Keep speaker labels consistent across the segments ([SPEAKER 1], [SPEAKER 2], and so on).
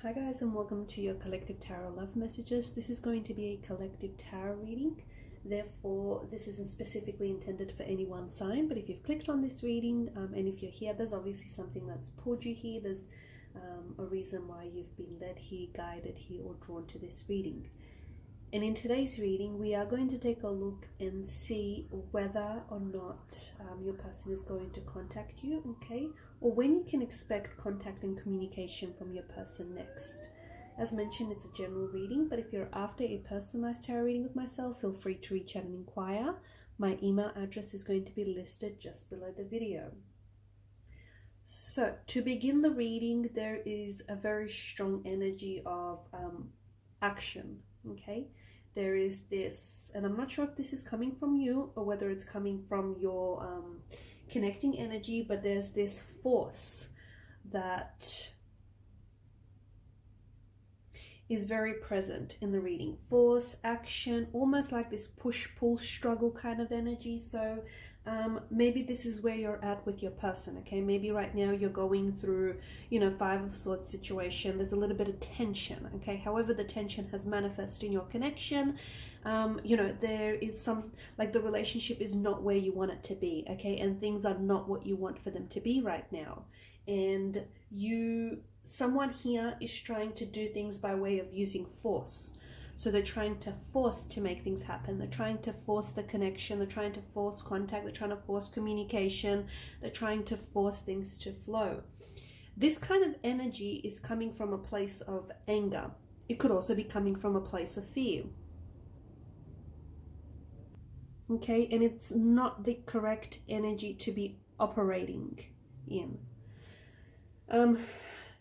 [SPEAKER 1] Hi guys, and welcome to your collective tarot love messages. This is going to be a collective tarot reading. Therefore, this isn't specifically intended for any one sign, but if you've clicked on this reading and if you're here, there's obviously something that's pulled you here. There's a reason why you've been led here, guided here, or drawn to this reading. And in today's reading, we are going to take a look and see whether or not your person is going to contact you, okay? Or when you can expect contact and communication from your person next. As mentioned, it's a general reading, but if you're after a personalized tarot reading with myself, feel free to reach out and inquire. My email address is going to be listed just below the video. So to begin the reading, there is a very strong energy of action, okay? There is this, and I'm not sure if this is coming from you or whether it's coming from your connecting energy, but there's this force that is very present in the reading. Force, action, almost like this push-pull struggle kind of energy. So maybe this is where you're at with your person, okay? Maybe right now you're going through, Five of Swords situation. There's a little bit of tension, okay? However, the tension has manifested in your connection. There is some, like, the relationship is not where you want it to be, okay? And things are not what you want for them to be right now. And someone here is trying to do things by way of using force. So they're trying to force to make things happen. They're trying to force the connection. They're trying to force contact. They're trying to force communication. They're trying to force things to flow. This kind of energy is coming from a place of anger. It could also be coming from a place of fear. Okay, and it's not the correct energy to be operating in.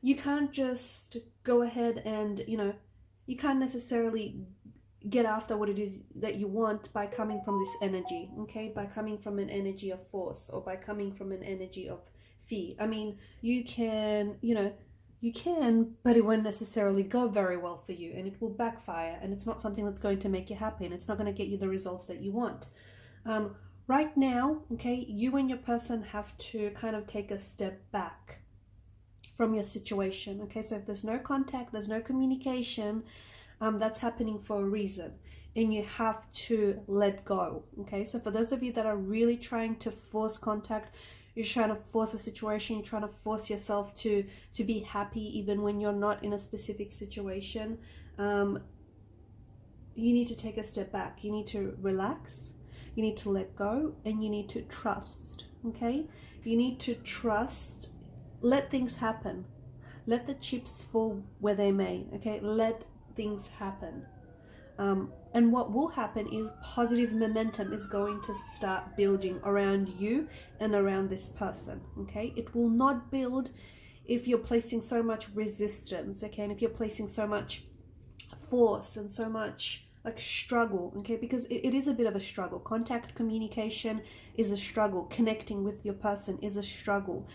[SPEAKER 1] You can't just go ahead and, you can't necessarily get after what it is that you want by coming from this energy, okay? By coming from an energy of force or by coming from an energy of fear. I mean, you can, but it won't necessarily go very well for you, and it will backfire, and it's not something that's going to make you happy, and it's not going to get you the results that you want. Right now, okay, you and your person have to kind of take a step back from your situation, okay? So if there's no contact, there's no communication, that's happening for a reason, and you have to let go, okay? So for those of you that are really trying to force contact, you're trying to force a situation, you're trying to force yourself to be happy even when you're not in a specific situation, you need to take a step back. You need to relax, you need to let go, and you need to trust, okay? You need to trust. Let things happen. Let the chips fall where they may, okay? Let things happen. And what will happen is positive momentum is going to start building around you and around this person, okay? It will not build if you're placing so much resistance, okay? And if you're placing so much force and so much like struggle, okay? Because it is a bit of a struggle. Contact, communication is a struggle. Connecting with your person is a struggle.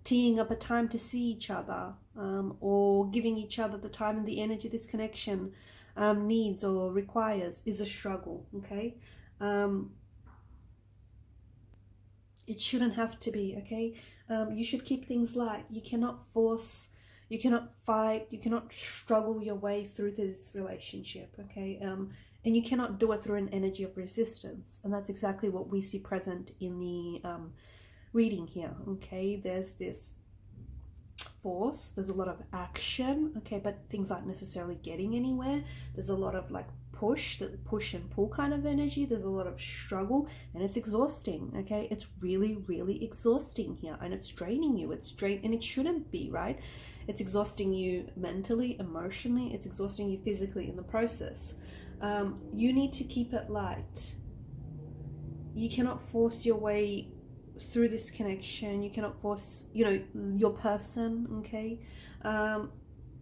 [SPEAKER 1] Teeing up a time to see each other, or giving each other the time and the energy this connection needs or requires is a struggle, okay? It shouldn't have to be, okay? You should keep things light. You cannot force, you cannot fight, you cannot struggle your way through this relationship, okay? And you cannot do it through an energy of resistance. And that's exactly what we see present in the reading here, okay? There's this force, there's a lot of action, okay, but things aren't necessarily getting anywhere. There's a lot of like push and pull kind of energy. There's a lot of struggle, and it's exhausting, okay? It's really, really exhausting here, and it's draining you. It's and it shouldn't be, right? It's exhausting you mentally, emotionally, it's exhausting you physically in the process. You need to keep it light. You cannot force your way through this connection. You cannot force, your person, okay?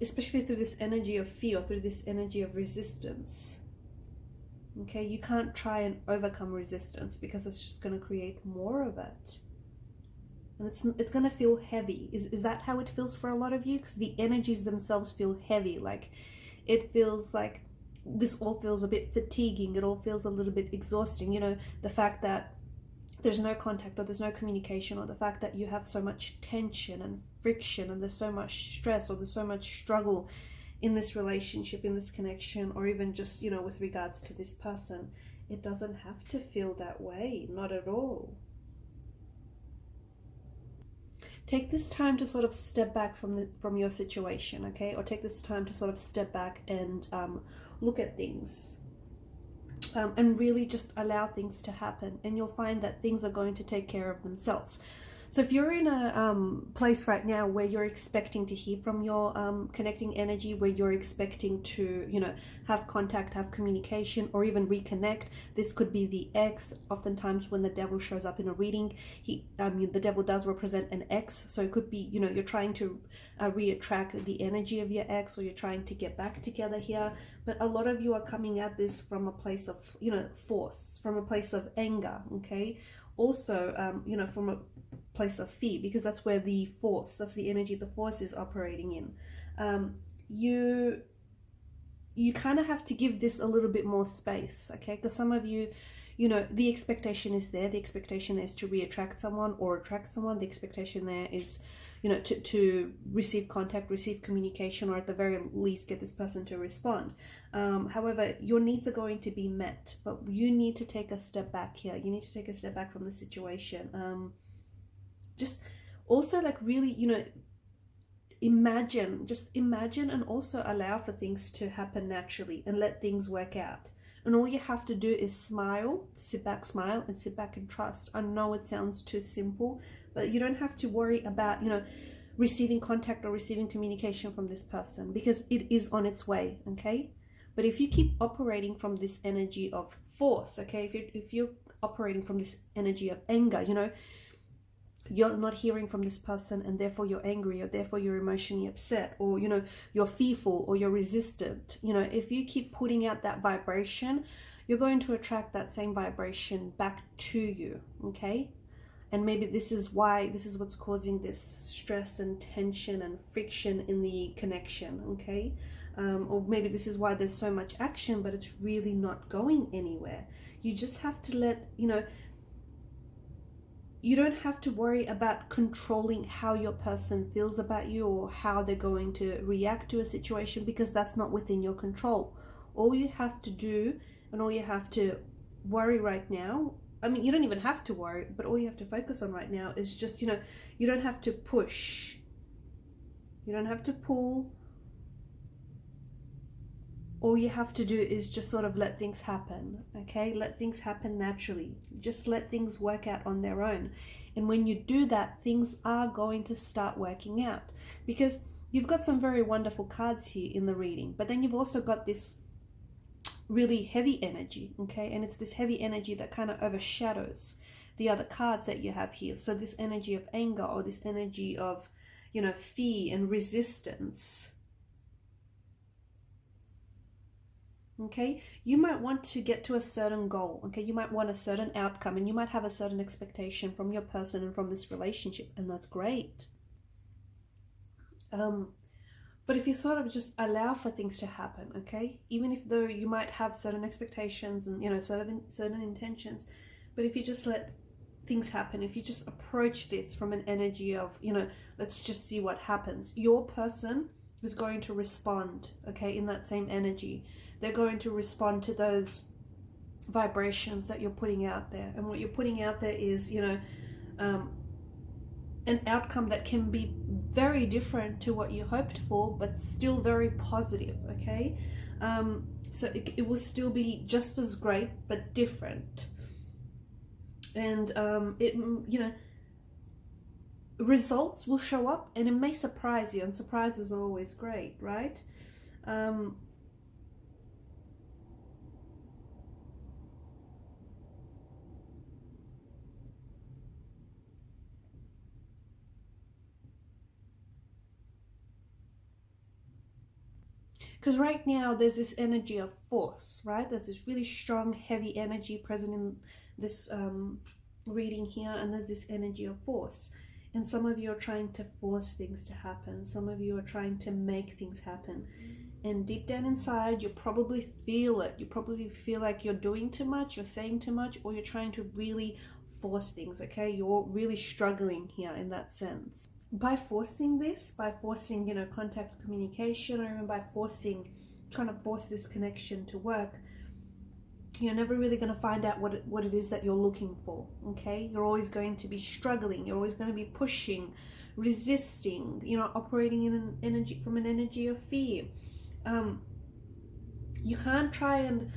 [SPEAKER 1] Especially through this energy of fear, through this energy of resistance, okay? You can't try and overcome resistance because it's just going to create more of it. And it's going to feel heavy. Is that how it feels for a lot of you? Because the energies themselves feel heavy. Like, it feels like this all feels a bit fatiguing. It all feels a little bit exhausting. The fact that there's no contact, or there's no communication, or the fact that you have so much tension and friction and there's so much stress or there's so much struggle in this relationship, in this connection, or even just, you know, with regards to this person. It doesn't have to feel that way, not at all. Take this time to sort of step back from your situation, okay? Or take this time to sort of step back and look at things and really just allow things to happen. And you'll find that things are going to take care of themselves. So if you're in a place right now where you're expecting to hear from your connecting energy, where you're expecting to, you know, have contact, have communication, or even reconnect, this could be the ex. Oftentimes when the devil shows up in a reading, the devil does represent an ex. So it could be, you know, you're trying to reattract the energy of your ex, or you're trying to get back together here. But a lot of you are coming at this from a place of, you know, force, from a place of anger, okay? Also, you know, from a place of fear, because that's where the force, that's the energy the force is operating in. You kind of have to give this a little bit more space, okay? Because some of you, you know, the expectation is there. The expectation is to reattract someone or attract someone. The expectation there is, you know, to receive contact, receive communication, or at the very least get this person to respond. However, your needs are going to be met, but you need to take a step back here. You need to take a step back from the situation. Just also, like, really, you know, just imagine and also allow for things to happen naturally and let things work out. And all you have to do is smile, smile, and sit back and trust. I know it sounds too simple, but you don't have to worry about, you know, receiving contact or receiving communication from this person, because it is on its way, okay? But if you keep operating from this energy of force, okay, if you're operating from this energy of anger, you know, you're not hearing from this person and therefore you're angry, or therefore you're emotionally upset, or, you know, you're fearful, or you're resistant. You know, if you keep putting out that vibration, you're going to attract that same vibration back to you, okay? And maybe this is what's causing this stress and tension and friction in the connection, okay? Or maybe this is why there's so much action, but it's really not going anywhere. You just have to let, you know, you don't have to worry about controlling how your person feels about you or how they're going to react to a situation, because that's not within your control. All you have to do and all you have to worry right now, I mean, you don't even have to worry, but all you have to focus on right now is just, you know, you don't have to push. You don't have to pull. All you have to do is just sort of let things happen, okay? Let things happen naturally. Just let things work out on their own. And when you do that, things are going to start working out, because you've got some very wonderful cards here in the reading, but then you've also got this really heavy energy, okay? And it's this heavy energy that kind of overshadows the other cards that you have here. So this energy of anger, or this energy of, you know, fear and resistance. Okay, you might want to get to a certain goal, okay? You might want a certain outcome, and you might have a certain expectation from your person and from this relationship, and that's great. But if you sort of just allow for things to happen, okay? Even if though you might have certain expectations and, you know, certain intentions, but if you just let things happen, if you just approach this from an energy of, you know, let's just see what happens, your person is going to respond, okay, in that same energy. They're going to respond to those vibrations that you're putting out there. And what you're putting out there is, you know, an outcome that can be very different to what you hoped for, but still very positive, okay? So it will still be just as great, but different. And, you know, results will show up, and it may surprise you, and surprises are always great, right? Because right now there's this energy of force, right? There's this really strong, heavy energy present in this reading here, and there's this energy of force. And some of you are trying to force things to happen. Some of you are trying to make things happen. And deep down inside, you probably feel it. You probably feel like you're doing too much, you're saying too much, or you're trying to really force things, okay? You're really struggling here in that sense. by forcing this, by forcing, you know, contact, communication, or even by trying to force this connection to work, you're never really going to find out what it is that you're looking for. Okay, you're always going to be struggling, you're always going to be pushing, resisting, you know, operating in an energy of fear. You can't try and,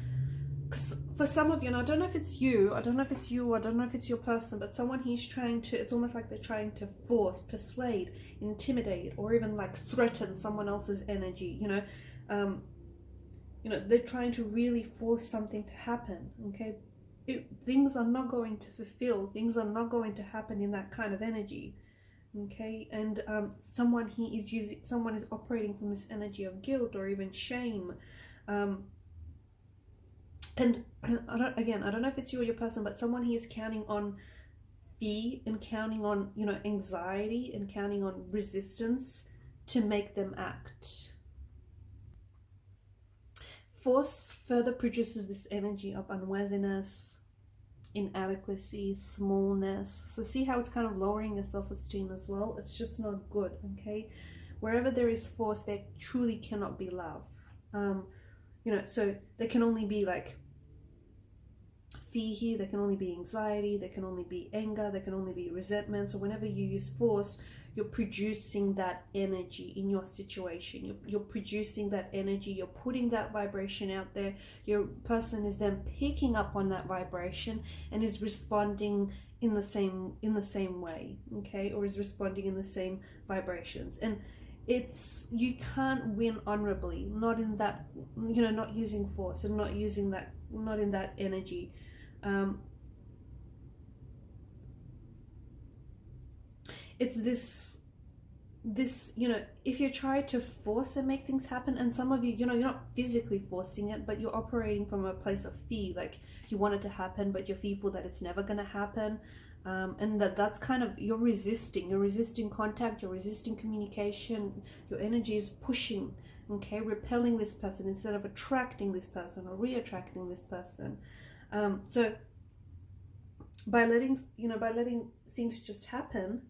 [SPEAKER 1] because for some of you, and I don't know if it's you, I don't know if it's your person, but someone he's trying to, it's almost like they're trying to force, persuade, intimidate, or even like threaten someone else's energy, you know. They're trying to really force something to happen. Okay, things are not going to fulfill, things are not going to happen in that kind of energy. Okay, and someone is operating from this energy of guilt or even shame. And I don't know if it's you or your person, but someone here is counting on fear and counting on, you know, anxiety and counting on resistance to make them act. Force further produces this energy of unworthiness, inadequacy, smallness. So see how it's kind of lowering your self-esteem as well? It's just not good, okay? Wherever there is force, there truly cannot be love. So there can only be like fear here, there can only be anxiety, there can only be anger, there can only be resentment. So whenever you use force, you're producing that energy in your situation. You're producing that energy, you're putting that vibration out there. Your person is then picking up on that vibration and is responding in the same way, okay, or is responding in the same vibrations. And you can't win honorably, not in that, you know, not using force and not in that energy. It's this, you know, if you try to force and make things happen, and some of you, you know, you're not physically forcing it, but you're operating from a place of fear, like you want it to happen, but you're fearful that it's never going to happen. And that's kind of, you're resisting contact, you're resisting communication, your energy is pushing, okay, repelling this person instead of attracting this person or re-attracting this person. So by letting things just happen,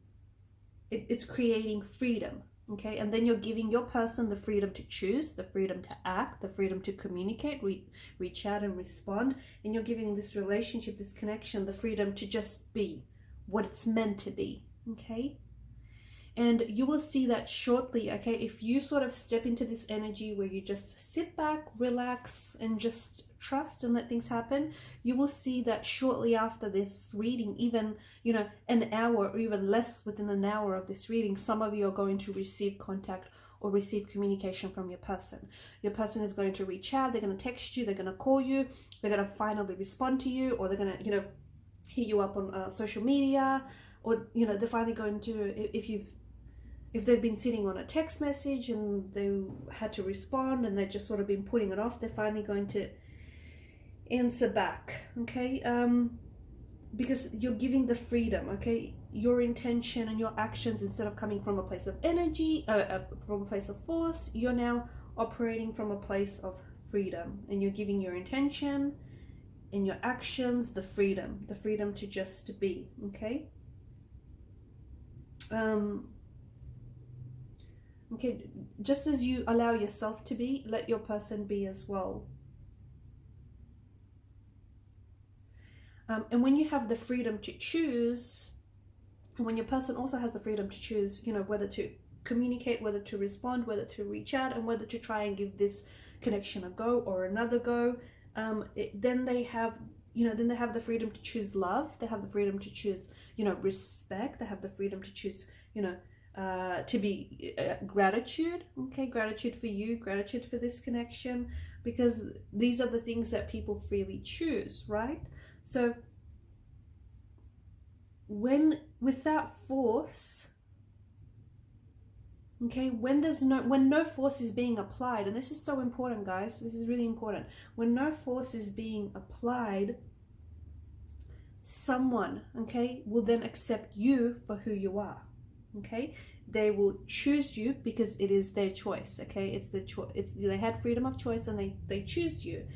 [SPEAKER 1] it's creating freedom, okay? And then you're giving your person the freedom to choose, the freedom to act, the freedom to communicate, reach out and respond. And you're giving this relationship, this connection, the freedom to just be what it's meant to be, okay? And you will see that shortly, okay? If you sort of step into this energy where you just sit back, relax, and just trust and let things happen, you will see that shortly after this reading, even, you know, an hour or even less within an hour of this reading, some of you are going to receive contact or receive communication from your person. Your person is going to reach out, they're going to text you, they're going to call you, they're going to finally respond to you, or they're going to, you know, hit you up on social media, or, you know, they're finally going to, if they've been sitting on a text message and they had to respond and they've just sort of been putting it off, they're finally going to answer back, okay? Because you're giving the freedom, okay? Your intention and your actions, instead of coming from a place of energy, from a place of force, you're now operating from a place of freedom, and you're giving your intention and your actions the freedom to just be, okay? Okay, just as you allow yourself to be, let your person be as well. And when you have the freedom to choose, and when your person also has the freedom to choose, you know, whether to communicate, whether to respond, whether to reach out, and whether to try and give this connection a go or another go, then they have, you know, then they have the freedom to choose love. They have the freedom to choose, you know, respect. They have the freedom to choose, you know, to be gratitude, okay? Gratitude for you, gratitude for this connection, because these are the things that people freely choose, right? So without force, okay, when no force is being applied, and this is so important, guys, this is really important, when no force is being applied, someone, okay, will then accept you for who you are, okay? They will choose you because it is their choice, okay? It's the choice. They had freedom of choice, and they choose you.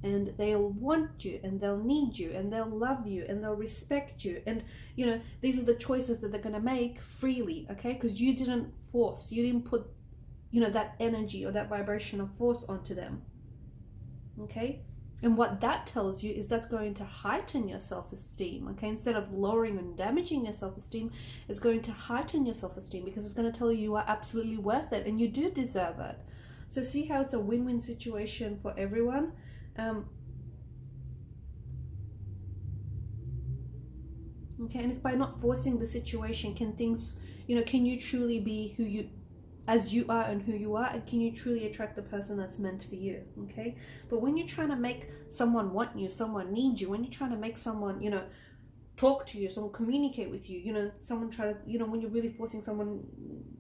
[SPEAKER 1] and they'll want you, and they'll need you, and they'll love you, and they'll respect you. And you know, these are the choices that they're going to make freely, okay? Because you didn't force, you didn't put, you know, that energy or that vibration of force onto them, okay? And what that tells you is that's going to heighten your self-esteem, okay? Instead of lowering and damaging your self-esteem, it's going to heighten your self-esteem, because it's going to tell you you are absolutely worth it and you do deserve it. So see how it's a win-win situation for everyone. Okay, and it's by not forcing the situation, can things, you know, can you truly be who you, as you are and who you are, and can you truly attract the person that's meant for you, okay? But when you're trying to make someone want you, someone need you, when you're trying to make someone, you know, talk to you, someone communicate with you, you know, someone try to, you know, when you're really forcing someone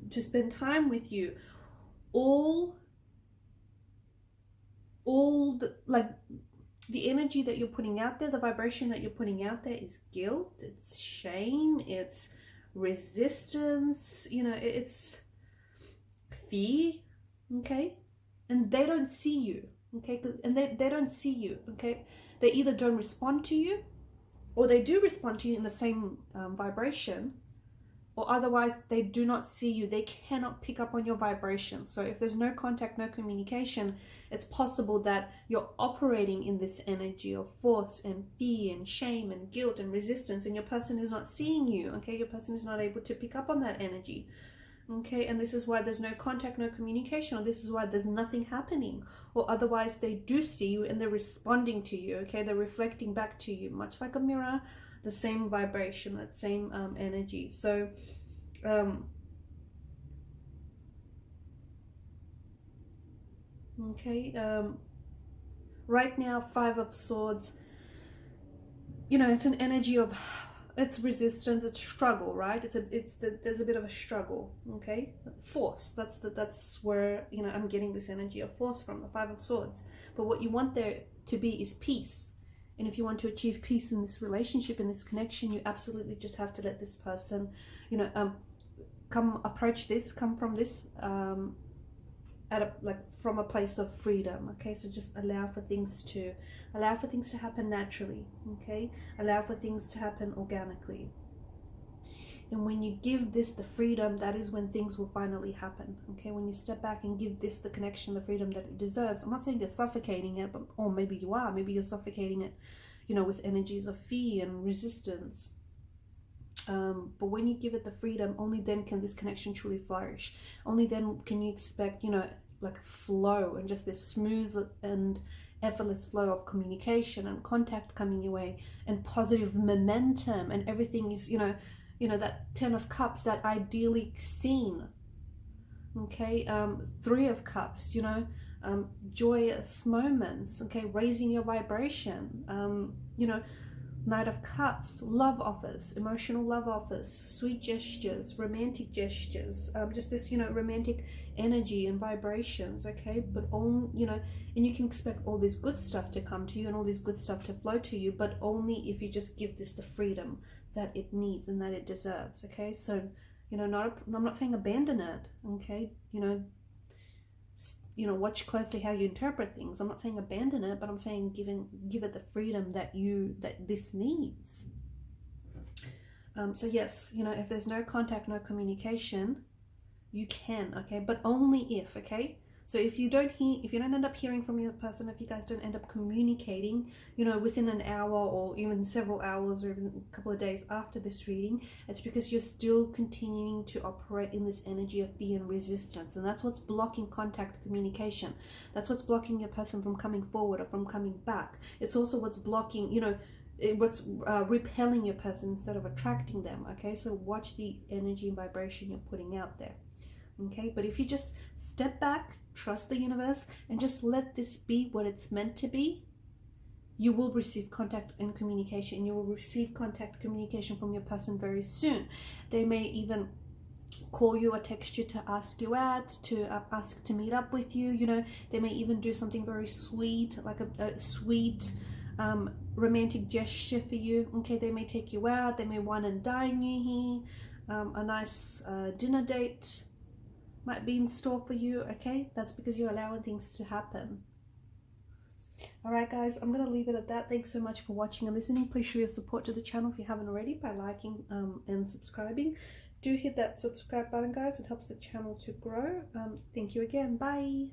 [SPEAKER 1] to spend time with you, all the, like, the energy that you're putting out there, the vibration that you're putting out there is guilt, it's shame, it's resistance, you know, it's fear, okay? And they don't see you, okay? And they don't see you, okay? They either don't respond to you, or they do respond to you in the same vibration, or otherwise they do not see you. They cannot pick up on your vibration. So if there's no contact, no communication, it's possible that you're operating in this energy of force and fear and shame and guilt and resistance, and your person is not seeing you, okay? Your person is not able to pick up on that energy, okay? And this is why there's no contact, no communication, or this is why there's nothing happening, or otherwise they do see you and they're responding to you, okay? They're reflecting back to you, much like a mirror, the same vibration, that same energy. So okay, right now, Five of Swords, you know, it's an energy of, it's resistance, it's struggle, right? There's a bit of a struggle, okay? Force, that's where, you know, I'm getting this energy of force from, the Five of Swords. But what you want there to be is peace. And if you want to achieve peace in this relationship, in this connection, you absolutely just have to let this person, you know, come from this from a place of freedom, okay? So just allow for things to happen naturally, okay? Allow for things to happen organically. And when you give this the freedom, that is when things will finally happen, okay? When you step back and give this the connection, the freedom that it deserves. I'm not saying you're suffocating it, but, or maybe you are. Maybe you're suffocating it, you know, with energies of fear and resistance. But when you give it the freedom, only then can this connection truly flourish. Only then can you expect, you know, like flow and just this smooth and effortless flow of communication and contact coming your way, and positive momentum, and everything is, you know, that 10 of Cups, that ideally scene, okay? Three of Cups, you know, joyous moments, okay? Raising your vibration, you know, Knight of Cups, love offers, emotional love offers, sweet gestures, romantic gestures, just this, you know, romantic energy and vibrations, okay? But all, you know, and you can expect all this good stuff to come to you and all this good stuff to flow to you, but only if you just give this the freedom that it needs and that it deserves, okay? So, you know, I'm not saying abandon it, okay? You know, watch closely how you interpret things. I'm not saying abandon it, but I'm saying give it the freedom that this needs. So yes, you know, if there's no contact, no communication, you can, okay, but only if, okay? So if you don't end up hearing from your person, if you guys don't end up communicating, you know, within an hour or even several hours or even a couple of days after this reading, it's because you're still continuing to operate in this energy of fear and resistance. And that's what's blocking contact, communication. That's what's blocking your person from coming forward or from coming back. It's also what's blocking, you know, what's repelling your person instead of attracting them, okay? So watch the energy and vibration you're putting out there. Okay, but if you just step back, trust the universe, and just let this be what it's meant to be, you will receive contact and communication. You will receive contact communication from your person very soon. They may even call you or text you to ask you out, to ask to meet up with you. You know, they may even do something very sweet, like a sweet romantic gesture for you. Okay, they may take you out. They may wine and dine you here. A nice dinner date might be in store for you, okay? That's because you're allowing things to happen. Alright guys, I'm going to leave it at that. Thanks so much for watching and listening. Please show your support to the channel if you haven't already by liking and subscribing. Do hit that subscribe button guys, it helps the channel to grow. Thank you again, bye!